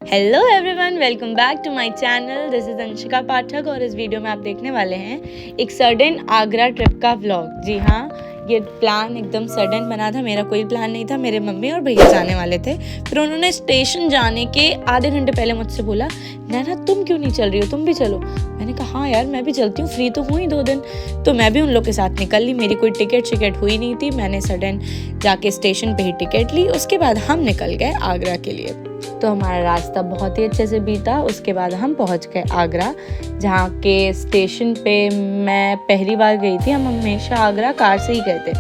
Hello everyone, welcome back to my channel. This is Anshika Pathak और इस video में आप देखने वाले हैं एक सडन आगरा ट्रिप का व्लॉग। जी हाँ, ये प्लान एकदम सडन बना था, मेरा कोई प्लान नहीं था। मेरे मम्मी और भैया जाने वाले थे, फिर उन्होंने स्टेशन जाने के आधे घंटे पहले मुझसे बोला, नैना तुम क्यों नहीं चल रही हो, तुम भी चलो। मैंने कहा हाँ यार, मैं भी चलती हूँ, फ्री तो हुई ही 2 दिन। तो मैं भी उन लोग के साथ निकल ली। मेरी कोई टिकट हुई नहीं थी, मैंने सडन जाके स्टेशन पे ही टिकट ली। उसके बाद हम निकल गए आगरा के लिए। तो हमारा रास्ता बहुत ही अच्छे से बीता। उसके बाद हम पहुंच गए आगरा, जहाँ के स्टेशन पे मैं पहली बार गई थी। हम हमेशा आगरा कार से ही गए थे।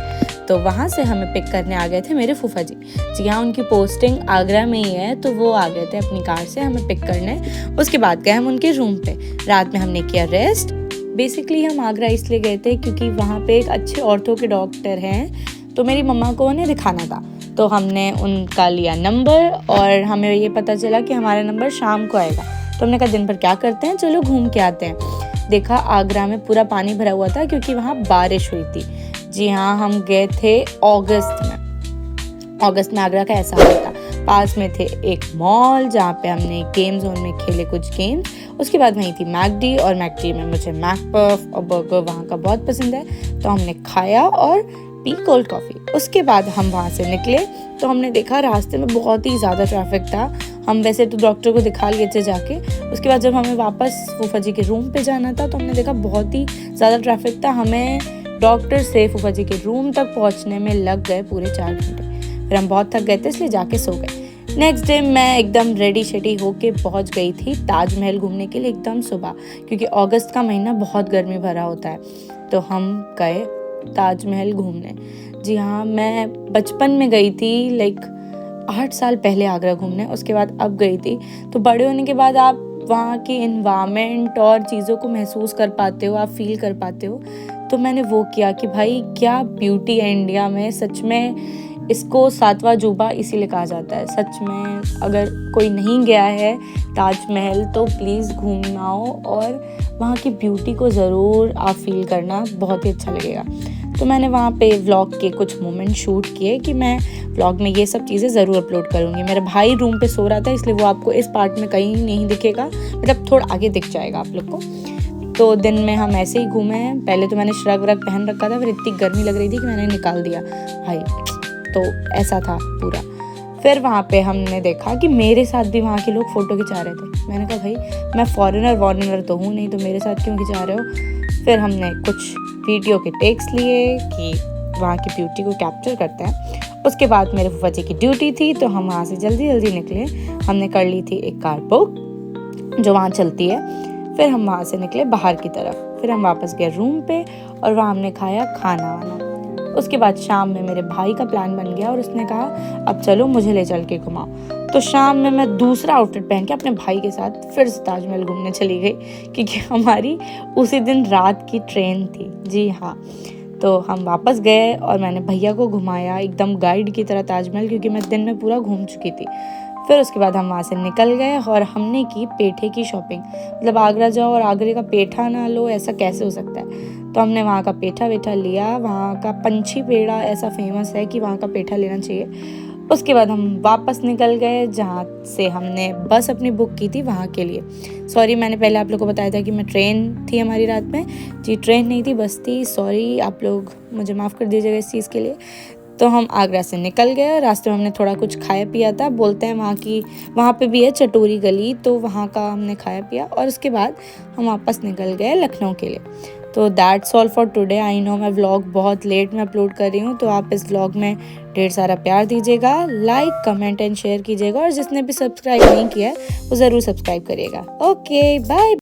तो वहाँ से हमें पिक करने आ गए थे मेरे फूफा जी। जी हाँ, उनकी पोस्टिंग आगरा में ही है, तो वो आ गए थे अपनी कार से हमें पिक करने। उसके बाद गए हम उनके रूम पे। रात में हमने किया रेस्ट। बेसिकली हम आगरा इसलिए गए थे क्योंकि वहाँ पे एक अच्छे ऑर्थो के डॉक्टर हैं, तो मेरी मम्मा को उन्हें दिखाना था। तो हमने उनका लिया नंबर और हमें ये पता चला कि हमारा नंबर शाम को आएगा। तो हमने कहा दिन भर क्या करते हैं, चलो घूम के आते हैं। देखा आगरा में पूरा पानी भरा हुआ था क्योंकि वहाँ बारिश हुई थी। जी हाँ, हम गए थे अगस्त में आगरा का ऐसा होता। पास में थे एक मॉल जहाँ पे हमने गेम जोन में खेले कुछ गेम। उसके बाद वहीं थी मैकडी, और मैकडी में मुझे मैकपफ और बर्गर वहाँ का बहुत पसंद है, तो हमने खाया और पी कोल्ड कॉफ़ी। उसके बाद हम वहाँ से निकले तो हमने देखा रास्ते में बहुत ही ज़्यादा ट्रैफिक था। हम वैसे तो डॉक्टर को दिखा लिए थे जाके। उसके बाद जब हमें वापस फूफा जी के रूम पे जाना था तो हमने देखा बहुत ही ज़्यादा ट्रैफिक था। हमें डॉक्टर से फूफा जी के रूम तक पहुँचने में लग गए पूरे 4 घंटे। फिर हम बहुत थक गए थे, इसलिए जाके सो गए। नेक्स्ट डे मैं एकदम रेडी शेडी होके पहुँच गई थी ताजमहल घूमने के लिए एकदम सुबह, क्योंकि अगस्त का महीना बहुत गर्मी भरा होता है। तो हम गए ताजमहल घूमने। जी हाँ, मैं बचपन में गई थी, लाइक 8 साल पहले आगरा घूमने। उसके बाद अब गई थी। तो बड़े होने के बाद आप वहाँ की एनवायरनमेंट और चीज़ों को महसूस कर पाते हो, आप फील कर पाते हो। तो मैंने वो किया कि भाई क्या ब्यूटी है इंडिया में। सच में इसको 7वां अजूबा इसीलिए कहा जाता है। सच में अगर कोई नहीं गया है ताजमहल तो प्लीज़ घूमना हो और वहाँ की ब्यूटी को ज़रूर आप फील करना, बहुत ही अच्छा लगेगा। तो मैंने वहाँ पे व्लॉग के कुछ मोमेंट शूट किए कि मैं व्लॉग में ये सब चीज़ें ज़रूर अपलोड करूँगी। मेरा भाई रूम पे सो रहा था, इसलिए वो आपको इस पार्ट में कहीं नहीं दिखेगा, मतलब थोड़ा आगे दिख जाएगा आप लोग को। तो दिन में हम ऐसे ही घूमे हैं। पहले तो मैंने श्रग व्रग पहन रखा था, फिर इतनी गर्मी लग रही थी कि मैंने निकाल दिया भाई। तो ऐसा था पूरा। फिर वहाँ पे हमने देखा कि मेरे साथ भी वहाँ के लोग फ़ोटो खिंचा रहे थे। मैंने कहा भाई मैं फॉरेनर तो हूँ नहीं, तो मेरे साथ क्यों खिंचा रहे हो। फिर हमने कुछ वीडियो के टेक्स लिए कि वहाँ की ब्यूटी को कैप्चर करते हैं। उसके बाद मेरे फूफा जी की ड्यूटी थी, तो हम वहाँ से जल्दी निकले। हमने कर ली थी एक कार बुक जो वहाँ चलती है। फिर हम वहाँ से निकले बाहर की तरफ। फिर हम वापस गए रूम पे और वहाँ हमने खाया खाना वाना। उसके बाद शाम में मेरे भाई का प्लान बन गया और उसने कहा अब चलो मुझे ले चल के घुमाओ। तो शाम में मैं दूसरा आउटफिट पहन के अपने भाई के साथ फिर से ताजमहल घूमने चली गई, क्योंकि हमारी उसी दिन रात की ट्रेन थी। जी हाँ, तो हम वापस गए और मैंने भैया को घुमाया एकदम गाइड की तरह ताजमहल, क्योंकि मैं दिन में पूरा घूम चुकी थी। फिर उसके बाद हम वहाँ से निकल गए और हमने की पेठे की शॉपिंग। मतलब आगरा जाओ और आगरे का पेठा ना लो, ऐसा कैसे हो सकता है। तो हमने वहाँ का पेठा वेठा लिया। वहाँ का पंछी पेड़ा ऐसा फेमस है कि वहाँ का पेठा लेना चाहिए। उसके बाद हम वापस निकल गए, जहाँ से हमने बस अपनी बुक की थी वहाँ के लिए। सॉरी, मैंने पहले आप लोग को बताया था कि मैं ट्रेन थी हमारी रात में। जी ट्रेन नहीं थी, बस थी। सॉरी, आप लोग मुझे माफ़ कर दीजिएगा इस चीज़ के लिए। तो हम आगरा से निकल गए। रास्ते में हमने थोड़ा कुछ खाया पिया था। बोलते हैं वहाँ पे भी है चटोरी गली, तो वहाँ का हमने खाया पिया। और उसके बाद हम वापस निकल गए लखनऊ के लिए। तो that's all for today. I know मैं व्लॉग बहुत लेट में अपलोड कर रही हूँ, तो आप इस व्लॉग में ढेर सारा प्यार दीजिएगा, लाइक कमेंट एंड शेयर कीजिएगा, और जिसने भी सब्सक्राइब नहीं किया है वो ज़रूर सब्सक्राइब करिएगा। Okay bye.